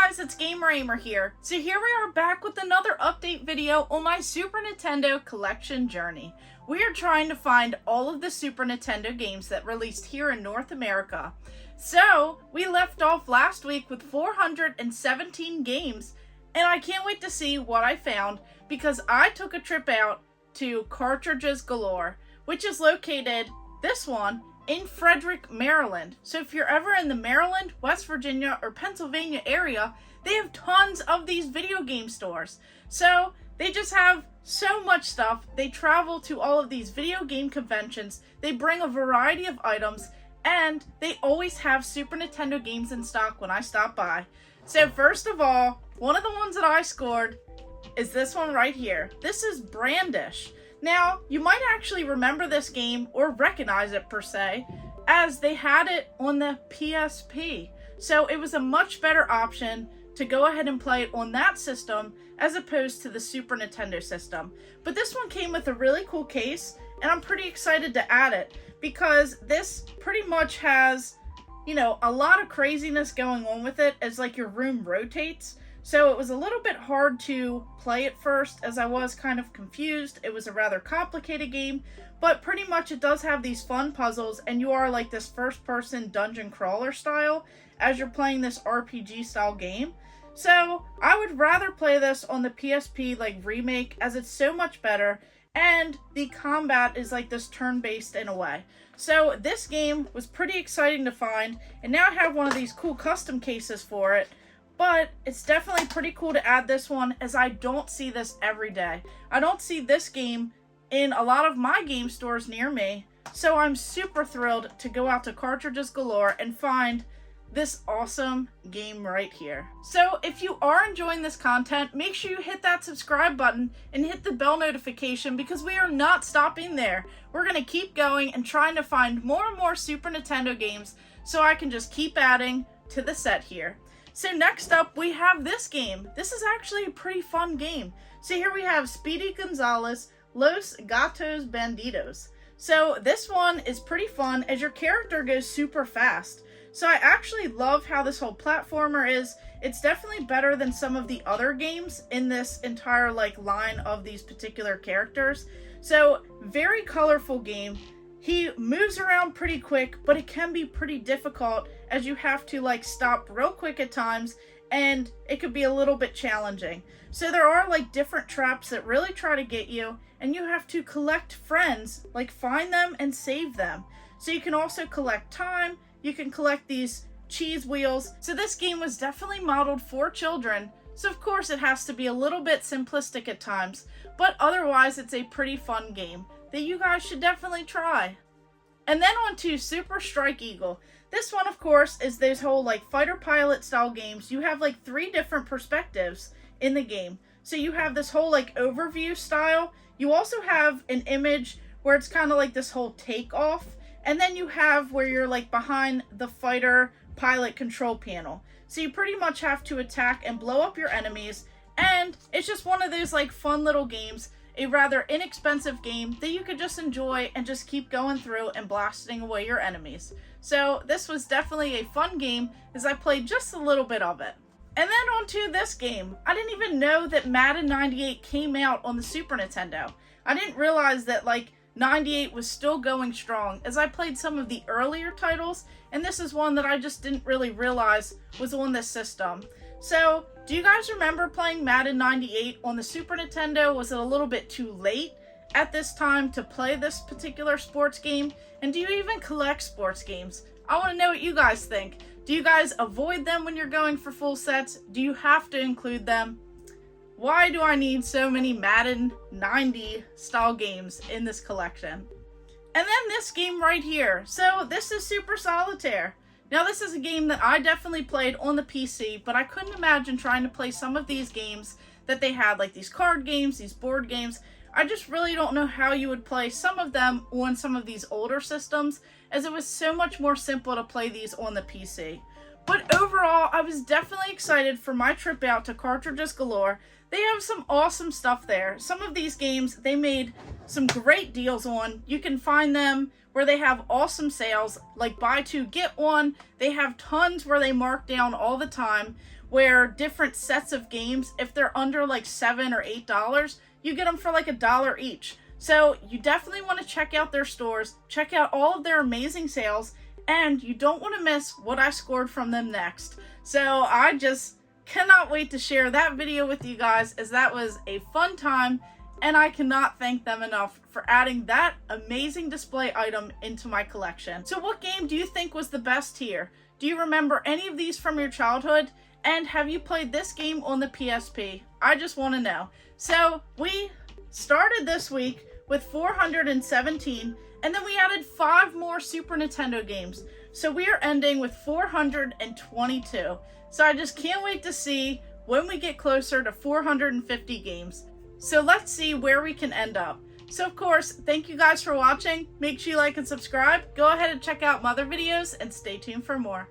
guys, it's Ahmer here. So here we are back with another update video on my Super Nintendo collection journey. We are trying to find all of the Super Nintendo games that released here in North America. So we left off last week with 417 games, and I can't wait to see what I found because I took a trip out to Cartridges Galore, which is located, this one, in Frederick, Maryland. So if you're ever in the Maryland, West Virginia, or Pennsylvania area, they have tons of these video game stores. So they just have so much stuff. They travel to all of these video game conventions. They bring a variety of items, and they always have Super Nintendo games in stock when I stop by. So first of all, one of the ones that I scored is this one right here. This is Brandish. Now, you might actually remember this game, or recognize it per se, as they had it on the PSP. So it was a much better option to go ahead and play it on that system as opposed to the Super Nintendo system. But this one came with a really cool case, and I'm pretty excited to add it because this pretty much has, you know, a lot of craziness going on with it as like your room rotates. So it was a little bit hard to play at first as I was kind of confused. It was a rather complicated game, but pretty much it does have these fun puzzles, and you are like this first-person dungeon crawler style as you're playing this RPG style game. So I would rather play this on the PSP like remake as it's so much better, and the combat is like this turn-based in a way. So this game was pretty exciting to find, and now I have one of these cool custom cases for it. But it's definitely pretty cool to add this one as I don't see this every day. I don't see this game in a lot of my game stores near me. So I'm super thrilled to go out to Cartridges Galore and find this awesome game right here. So if you are enjoying this content, make sure you hit that subscribe button and hit the bell notification because we are not stopping there. We're going to keep going and trying to find more and more Super Nintendo games so I can just keep adding to the set here. So next up, we have this game. This is actually a pretty fun game. So here we have Speedy Gonzales, Los Gatos Bandidos. So this one is pretty fun as your character goes super fast. So I actually love how this whole platformer is. It's definitely better than some of the other games in this entire like line of these particular characters. So very colorful game. He moves around pretty quick, but it can be pretty difficult as you have to like stop real quick at times, and it could be a little bit challenging. So there are like different traps that really try to get you, and you have to collect friends, like find them and save them. So you can also collect time, you can collect these cheese wheels. So this game was definitely modeled for children. So of course it has to be a little bit simplistic at times, but otherwise it's a pretty fun game that you guys should definitely try. And then on to Super Strike Eagle. This one, of course, is those whole like fighter pilot style games. You have like 3 different perspectives in the game. So you have this whole like overview style. You also have an image where it's kind of like this whole takeoff. And then you have where you're like behind the fighter pilot control panel. So you pretty much have to attack and blow up your enemies. And it's just one of those like fun little games. A rather inexpensive game that you could just enjoy and just keep going through and blasting away your enemies. So this was definitely a fun game as I played just a little bit of it. And then on to this game. I didn't even know that Madden 98 came out on the Super Nintendo. I didn't realize that like 98 was still going strong as I played some of the earlier titles, and this is one that I just didn't really realize was on this system. So, do you guys remember playing Madden 98 on the Super Nintendo? Was it a little bit too late at this time to play this particular sports game? And do you even collect sports games? I want to know what you guys think. Do you guys avoid them when you're going for full sets? Do you have to include them? Why do I need so many Madden 90 style games in this collection? And then this game right here. So, this is Super Solitaire. Now this is a game that I definitely played on the PC, but I couldn't imagine trying to play some of these games that they had, like these card games, these board games. I just really don't know how you would play some of them on some of these older systems, as it was so much more simple to play these on the PC. But overall, I was definitely excited for my trip out to Cartridges Galore. They have some awesome stuff there. Some of these games, they made some great deals on. You can find them where they have awesome sales, like buy two, get one. They have tons where they mark down all the time. where different sets of games, if they're under like $7 or $8, you get them for like $1 each. So you definitely want to check out their stores, check out all of their amazing sales, and you don't want to miss what I scored from them next. So I just cannot wait to share that video with you guys, as that was a fun time, and I cannot thank them enough for adding that amazing display item into my collection. So what game do you think was the best here? Do you remember any of these from your childhood? And have you played this game on the PSP? I just want to know. So we started this week with 417, and then we added 5 more Super Nintendo games. So we are ending with 422. So I just can't wait to see when we get closer to 450 games. So let's see where we can end up. So of course, thank you guys for watching. Make sure you like and subscribe. Go ahead and check out my other videos and stay tuned for more.